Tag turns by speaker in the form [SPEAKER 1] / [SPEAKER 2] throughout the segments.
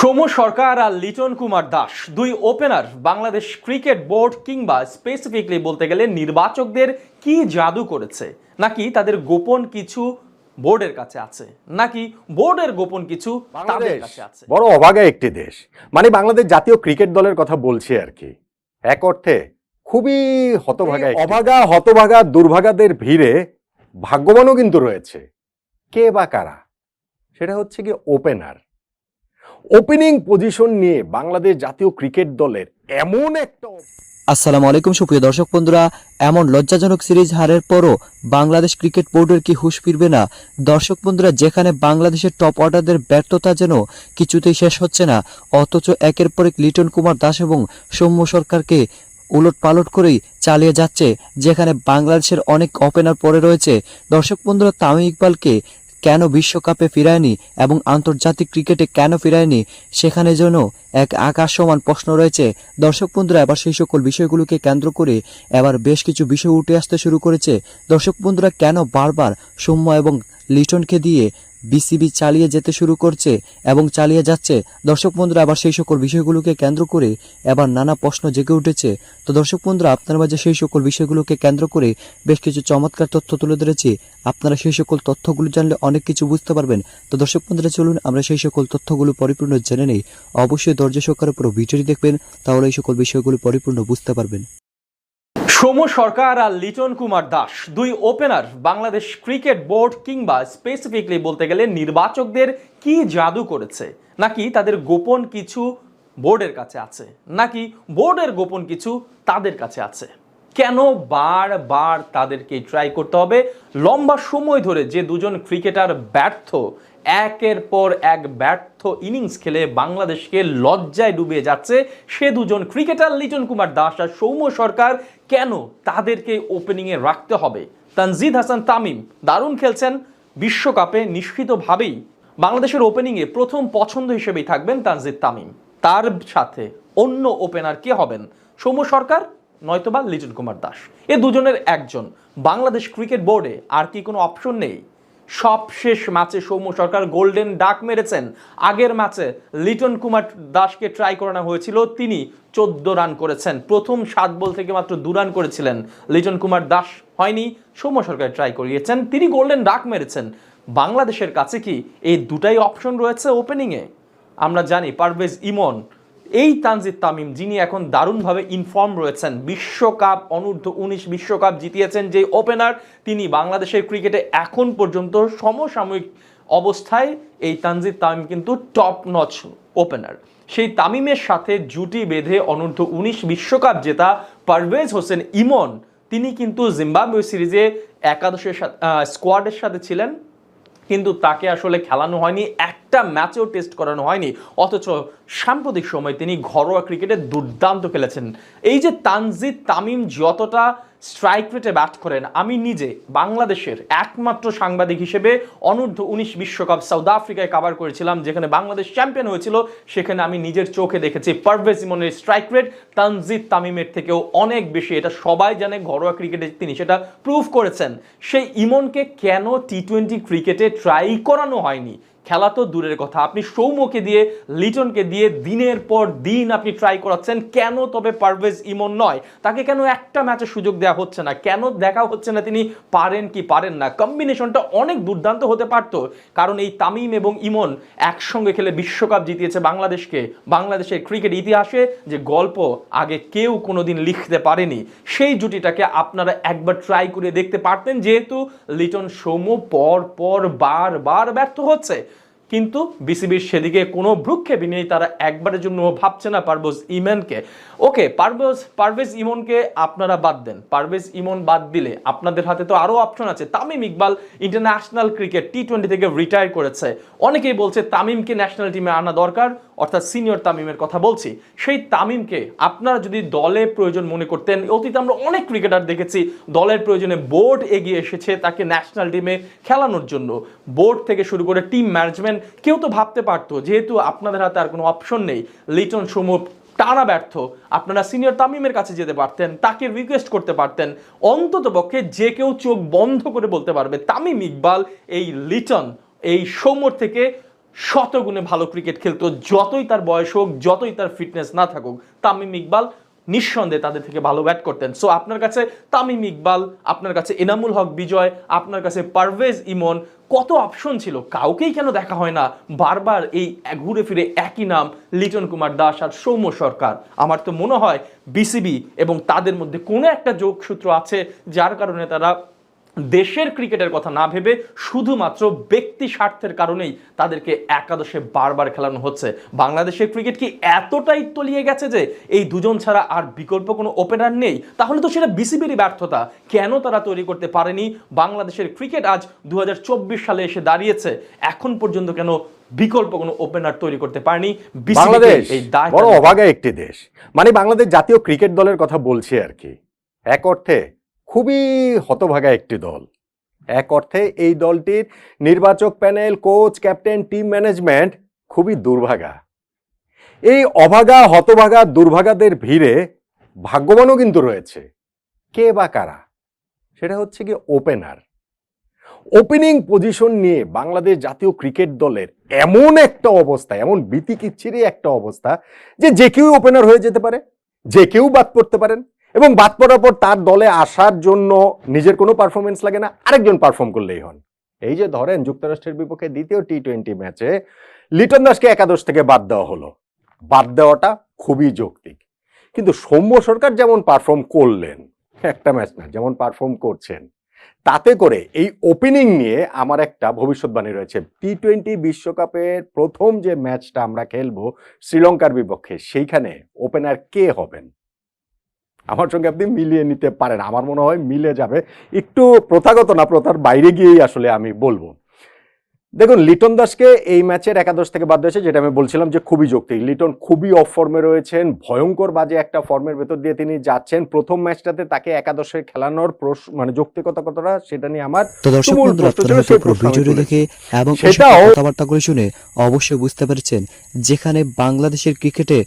[SPEAKER 1] সৌম্য সরকার আর লিটন কুমার দাস দুই opener Bangladesh cricket board কিংবা specifically বলতে গেলে নির্বাচকদের কি জাদু করেছে, নাকি তাদের গোপন কিছু বোর্ডের কাছে আছে, নাকি বোর্ডের গোপন কিছু তাদের কাছে আছে?
[SPEAKER 2] বড় অভাগা একটি দেশ, মানে বাংলাদেশ জাতীয় ক্রিকেট দলের কথা বলছি আর কি। এক অর্থে খুবই হতভাগা দুর্ভাগাদের ভিড়ে ভাগ্যবানও কিন্তু রয়েছে। কে বা কারা? সেটা হচ্ছে কি ওপেনার। ওপেনিং পজিশন নিয়ে বাংলাদেশ জাতীয় ক্রিকেট দলের এমন একটা
[SPEAKER 3] আসসালামু আলাইকুম সুপ্রিয় দর্শক বন্ধুরা, এমন লজ্জাজনক সিরিজ হারের পরও বাংলাদেশ ক্রিকেট বোর্ডের কি হুঁশ ফিরবে না? দর্শক বন্ধুরা, যেখানে বাংলাদেশের টপ অর্ডারদের ব্যর্থতা যেন কিছুতেই শেষ হচ্ছে না, অথচ একের পর এক লিটন কুমার দাস এবং সৌম্য সরকারকে উলট পালট করেই চালিয়ে যাচ্ছে, যেখানে বাংলাদেশের অনেক ওপেনার পড়ে রয়েছে। দর্শক বন্ধুরা, তামিম ইকবালকে কেন বিশ্বকাপে ফিরায়নি এবং আন্তর্জাতিক ক্রিকেটে কেন ফিরায়নি, সেখানে যেন এক আকাশ সমান প্রশ্ন রয়েছে। দর্শক বন্ধুরা, এবার সেই সকল বিষয়গুলোকে কেন্দ্র করে এবার বেশ কিছু বিষয় উঠে আসতে শুরু করেছে। দর্শক বন্ধুরা, কেন বারবার সৌম্য এবং লিটনকে দিয়ে বিসিবি চালিয়ে যেতে শুরু করছে এবং চালিয়ে যাচ্ছে। দর্শক বন্ধুরা, আবার সেই সকল বিষয়গুলোকে কেন্দ্র করে এবার নানা প্রশ্ন জেগে উঠেছে। তো দর্শক বন্ধুরা, আপনার মাঝে সেই সকল বিষয়গুলোকে কেন্দ্র করে বেশ কিছু চমৎকার তথ্য তুলে ধরেছি। আপনারা সেই সকল তথ্যগুলো জানলে অনেক কিছু বুঝতে পারবেন। তো দর্শক বন্ধুরা, চলুন আমরা সেই সকল তথ্যগুলো পরিপূর্ণ জেনে নেই। অবশ্যই ধৈর্য সহকারে পুরো ভিডিওটি দেখবেন, তাহলে এই সকল বিষয়গুলো পরিপূর্ণ বুঝতে পারবেন।
[SPEAKER 1] সৌম্য সরকার আর লিটন কুমার দাস দুই ওপেনার বাংলাদেশ ক্রিকেট বোর্ড কিংবা স্পেসিফিকলি বলতে গেলে নির্বাচকদের কি জাদু করেছে, নাকি তাদের গোপন কিছু বোর্ডের কাছে আছে, নাকি বোর্ডের গোপন কিছু তাদের কাছে আছে? কেন বারবার তাদেরকে ট্রাই করতে হবে? লম্বা সময় ধরে যে দুজন ক্রিকেটার ব্যর্থ, একের পর এক ব্যর্থ ইনিংস খেলে বাংলাদেশকে লজ্জায় ডুবিয়ে যাচ্ছে, সে দুজন ক্রিকেটার লিটন কুমার দাস আর সৌম্য সরকার, কেন তাদেরকে ওপেনিংয়ে রাখতে হবে? তানজিদ হাসান তামিম দারুণ খেলছেন বিশ্বকাপে, নিশ্চিতভাবেই বাংলাদেশের ওপেনিংয়ে প্রথম পছন্দ হিসেবেই থাকবেন তানজিদ তামিম। তার সাথে অন্য ওপেনার কে হবেন? সৌম্য সরকার নয়তোবা লিটন কুমার দাস, এ দুজনের একজন। বাংলাদেশ ক্রিকেট বোর্ডে আর কি কোনো অপশন নেই? সবশেষ ম্যাচে সৌম্য সরকার গোল্ডেন ডাক মেরেছেন। আগের ম্যাচে লিটন কুমার দাসকে ট্রাই করানো হয়েছিল, তিনি 14 রান করেছেন। প্রথম 7 বল থেকে মাত্র 2 রান করেছিলেন লিটন কুমার দাস, হয়নি। সৌম্য সরকার ট্রাই করিয়েছেন, তিনি গোল্ডেন ডাক মেরেছেন। বাংলাদেশের কাছে কি এই দুটাই অপশন রয়েছে ওপেনিংয়ে? আমরা জানি পারভেজ ইমন, এই তানজিদ তামিম যিনি এখন দারুণভাবে ইনফর্ম রয়েছেন, বিশ্বকাপ অনূর্ধ্ব-19 বিশ্বকাপ জিতিয়েছেন যে ওপেনার, তিনি বাংলাদেশের ক্রিকেটে এখন পর্যন্ত সমসাময়িক অবস্থায় এই তানজিদ তামিম কিন্তু টপ নচ ওপেনার। সেই তামিমের সাথে জুটি বেঁধে অনূর্ধ্ব-19 বিশ্বকাপ জেতা পারভেজ হোসেন ইমন, তিনি কিন্তু জিম্বাবুয়ে সিরিজে একাদশের স্কোয়াডের সাথে ছিলেন, কিন্তু তাকে আসলে খেলানো হয়নি, একটা ম্যাচেও টেস্ট করানো হয়নি। অথচ সাম্প্রতিক সময় তিনি ঘরোয়া ক্রিকেটে দুর্দান্ত খেলেছেন। এই যে তানজিদ তামিম যতটা স্ট্রাইক রেটে ব্যাট করেন, আমি নিজে বাংলাদেশের একমাত্র সাংবাদিক হিসেবে অনূর্ধ্ব-19 বিশ্বকাপ সাউথ আফ্রিকায় কভার করেছিলাম, যেখানে বাংলাদেশ চ্যাম্পিয়ন হয়েছিল। সেখানে আমি নিজের চোখে দেখেছি পারভেজ ইমনের স্ট্রাইক রেট তানজিদ তামিমের থেকেও অনেক বেশি। এটা সবাই জানে, ঘরোয়া ক্রিকেটে তিনি সেটা প্রুভ করেছেন। সেই ইমনকে কেন টি-20 ক্রিকেটে ট্রাই করানো হয়নি? খেলা তো দূরের কথা, আপনি সৌম্যকে দিয়ে লিটনকে দিয়ে দিনের পর দিন আপনি ট্রাই করাচ্ছেন, কেন তবে পারভেজ ইমন নয়? তাকে কেন একটা ম্যাচে সুযোগ দেওয়া হচ্ছে না? কেন দেখা হচ্ছে না তিনি পারেন কি পারেন না? কম্বিনেশনটা অনেক দুর্দান্ত হতে পারত, কারণ এই তামিম এবং ইমন একসঙ্গে খেলে বিশ্বকাপ জিতিয়েছে বাংলাদেশকে। বাংলাদেশের ক্রিকেট ইতিহাসে যে গল্প আগে কেউ কোনোদিন লিখতে পারেনি, সেই জুটিটাকে আপনারা একবার ট্রাই করে দেখতে পারতেন, যেহেতু লিটন সৌম্য পর পর বারবার ব্যর্থ হচ্ছে। কিন্তু বিসিবির সেদিকে কোনো ভ্রুক্ষেপই নেই, তারা একবারের জন্য ভাবছে না পারভেজ ইমনকে। ওকে, পারভেজ ইমনকে আপনারা বাদ দেন, পারভেজ ইমন বাদ দিলে আপনাদের হাতে তো আরও অপশন আছে। তামিম ইকবাল ইন্টারন্যাশনাল ক্রিকেট টি-20 থেকে রিটায়ার করেছে, অনেকেই বলছে তামিমকে ন্যাশনাল টিমে আনা দরকার, অর্থাৎ সিনিয়র তামিমের কথা বলছি। সেই তামিমকে আপনারা যদি দলে প্রয়োজন মনে করতেন, অতীতে আমরা অনেক ক্রিকেটার দেখেছি দলের প্রয়োজনে বোর্ড এগিয়ে এসেছে তাকে ন্যাশনাল টিমে খেলানোর জন্য। বোর্ড থেকে শুরু করে টিম ম্যানেজমেন্ট, কেউ তো ভাবতে পারতো যেহেতু আপনাদের হাতে আর কোনো অপশন নেই, লিটন সৌম্য টানা ব্যর্থ, আপনারা সিনিয়র তামিমের কাছে যেতে পারতেন, তাকে রিকোয়েস্ট করতে পারতেন। অন্তত পক্ষে যে কেউ চোখ বন্ধ করে বলতে পারবে তামিম ইকবাল এই লিটন এই সৌম্যর থেকে শতগুণে ভালো ক্রিকেট খেলতো, যতই তার বয়স হোক, যতই তার ফিটনেস না থাকুক। তামিম ইকবাল নিঃসন্দেহে তাদের থেকে ভালো ব্যাট করতেন। সো আপনার কাছে তামিম ইকবাল, আপনার কাছে এনামুল হক বিজয়, আপনার কাছে পারভেজ ইমন, কত অপশন ছিল, কাউকেই কেন দেখা হয় না? বারবার এই ঘুরে ফিরে একই নাম, লিটন কুমার দাস আর সৌম্য সরকার। আমার তো মনে হয় বিসিবি এবং তাদের মধ্যে কোনো একটা যোগসূত্র আছে, যার কারণে তারা দেশের ক্রিকেটের কথা না ভেবে শুধুমাত্র ব্যক্তি স্বার্থের কারণেই তাদেরকে একাদশে বারবার খেলানো হচ্ছে। বাংলাদেশের ক্রিকেট কি এতটাই তলিয়ে গেছে যে এই দুজন ছাড়া আর বিকল্প কোনো ওপেনার নেই? তাহলে তো সেটা বিসিবিরই ব্যর্থতা। কেন তারা তৈরি করতে পারেনি? বাংলাদেশের ক্রিকেট আজ 2024 সালে এসে দাঁড়িয়েছে, এখন পর্যন্ত কেন বিকল্প কোনো ওপেনার তৈরি করতে পারেনি?
[SPEAKER 2] বাংলাদেশ
[SPEAKER 1] এই দায়
[SPEAKER 2] বড় অভাগা একটি দেশ, মানে বাংলাদেশ জাতীয় ক্রিকেট দলের কথা বলছি আর কি। এক অর্থে খুবই হতভাগা একটি দল। এক অর্থে এই দলটির নির্বাচক panel, coach, captain, team management খুবই দুর্ভাগা। এই অভাগা, হতভাগা, দুর্ভাগাদের ভিড়ে ভাগ্যবানও কিন্তু রয়েছে। কে বা কারা? সেটা হচ্ছে কি ওপেনার। ওপেনিং পজিশন নিয়ে বাংলাদেশ জাতীয় ক্রিকেট দলের এমন একটা অবস্থা, এমন বিতিকিচ্ছিরি একটা অবস্থা যে কেউ ওপেনার হয়ে যেতে পারে, যে কেউ বাদ পড়তে পারেন, এবং বাদ পড়ার পর তার দলে আসার জন্য নিজের কোনো পারফরমেন্স লাগে না, আরেকজন পারফর্ম করলেই হন। এই যে ধরেন যুক্তরাষ্ট্রের বিপক্ষে দ্বিতীয় টি-20 ম্যাচে লিটন দাসকে একাদশ থেকে বাদ দেওয়া হলো। বাদ দেওয়াটা খুবই যৌক্তিক, কিন্তু সৌম্য সরকার যেমন পারফর্ম করলেন, একটা ম্যাচ না যেমন পারফর্ম করছেন, তাতে করে এই ওপেনিং নিয়ে আমার একটা ভবিষ্যৎবাণী রয়েছে। টি-20 বিশ্বকাপের প্রথম যে ম্যাচটা আমরা খেলবো শ্রীলঙ্কার বিপক্ষে, সেইখানে ওপেনার কে হবেন? আমার সঙ্গে আপনি মিলিয়ে নিতে পারেন, আমার মনে হয় মিলে যাবে। একটু প্রথাগত না, প্রথার বাইরে গিয়েই আসলে আমি বলবো। দেখুন, লিটন দাসকে এই ম্যাচের একাদশ থেকে বাদ দিয়েছে, যেটা আমি বলছিলাম যে খুবই যৌক্তিক। লিটন খুবই অফ ফর্মে রয়েছেন, ভয়ঙ্কর বাজে একটা ফর্মের ভেতর দিয়ে তিনি যাচ্ছেন। প্রথম ম্যাচটাতে তাকে একাদশে খেলানোর মানে যৌক্তিকতা কতটা, সেটা নিয়ে আমার
[SPEAKER 3] তো দর্শক
[SPEAKER 2] তুমুল
[SPEAKER 3] বন্ধুরা,
[SPEAKER 2] প্রশ্ন ছিল,
[SPEAKER 3] আপনারা
[SPEAKER 2] সেই
[SPEAKER 3] পুরো
[SPEAKER 2] প্রশ্ন আমি
[SPEAKER 3] ভিডিওটি
[SPEAKER 2] তুলেছি।
[SPEAKER 3] দেখে এবং
[SPEAKER 2] সেটাও
[SPEAKER 3] কথাবার্তাগুলো শুনে অবশ্যই বুঝতে পেরেছেন, যেখানে বাংলাদেশের ক্রিকেটে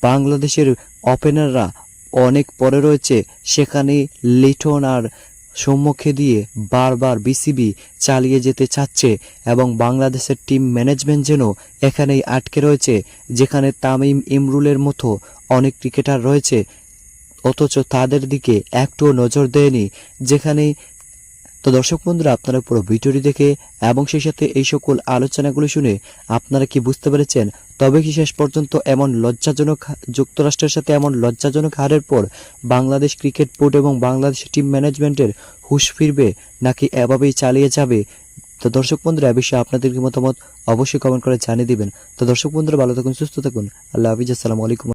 [SPEAKER 3] বাংলাদেশের ওপেনাররা অনেক পরে রয়েছে, সেখানে লিটন আর সৌম্যকে দিয়ে বারবার বিসিবি চালিয়ে যেতে চাচ্ছে, এবং বাংলাদেশের টিম ম্যানেজমেন্ট যেন এখানেই আটকে রয়েছে, যেখানে তামিম ইমরুলের মতো অনেক ক্রিকেটার রয়েছে, অথচ তাদের দিকে একটুও নজর দেয়নি। যেখানে তো দর্শক বন্ধুরা, আপনারা পুরো ভিডিওটি দেখে এবং সেই সাথে এই সকল আলোচনাগুলো শুনে আপনারা কি বুঝতে পেরেছেন? তবে কি শেষ পর্যন্ত এমন লজ্জাজনক, যুক্তরাষ্ট্রের সাথে এমন লজ্জাজনক হারের পর বাংলাদেশ ক্রিকেট বোর্ড এবং বাংলাদেশ টিম ম্যানেজমেন্টের হুঁশ ফিরবে, নাকি এভাবেই চালিয়ে যাবে? তো দর্শক বন্ধুরা, এ বিষয়ে আপনাদের কি মতামত অবশ্যই কমেন্ট করে জানিয়ে দিবেন। তো দর্শক বন্ধুরা, ভালো থাকুন, সুস্থ থাকুন, আল্লাহ হাফিজ, আসসালামু আলাইকুম।